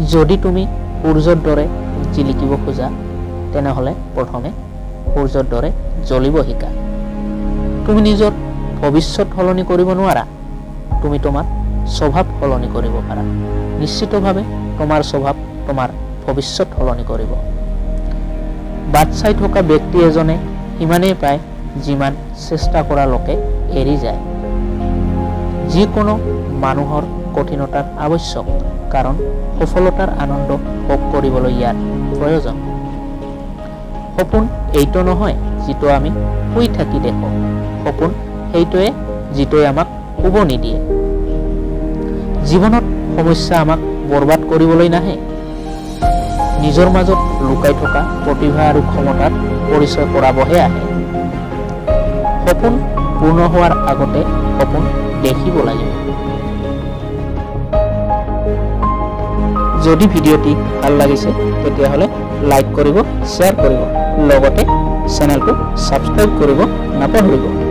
যদি তুমি সূৰ্যৰ দৰে জিলিকিব খোজা তেনেহলে প্ৰথমে সূৰ্যৰ দৰে জ্বলিব শিকা। তুমি নিজৰ ভৱিষ্যত সলনি কৰিব নোৱাৰা, তুমি তোমাৰ স্বভাৱ সলনি কৰিব পাৰা। নিশ্চিতভাৱে তোমাৰ স্বভাৱ তোমাৰ ভৱিষ্যত সলনি কৰিব। বাট চাই থকা ব্যক্তি এজনে সিমানেই পায় যিমান চেষ্টা কৰা লোকে এৰি যায়। যিকোনো মানুহৰ কঠিনতাৰ আৱশ্যক, কাৰণ সফলতাৰ আনন্দ ভোগ কৰিবলৈ ইয়াৰ প্ৰয়োজন। সপোন এইটো নহয় যিটো আমি শুই থাকি দেখো, সপোন সেইটোৱে যিটোৱে আমাক শুব নিদিয়ে। জীৱনত সমস্যা আমাক বৰবাদ কৰিবলৈ নাহে, নিজৰ মাজত লুকাই থকা প্ৰতিভা আৰু ক্ষমতাৰ পৰিচয় কৰাবহে আহে। সপোন পূৰ্ণ হোৱাৰ আগতে সপোন দেখিব লাগিব। যদি ভিডিঅ'টি ভাল লাগিছে তেতিয়াহ'লে লাইক কৰিব, শ্বেয়াৰ কৰিব, লগতে চেনেলটো ছাবস্ক্ৰাইব কৰিব নাপাহৰিব।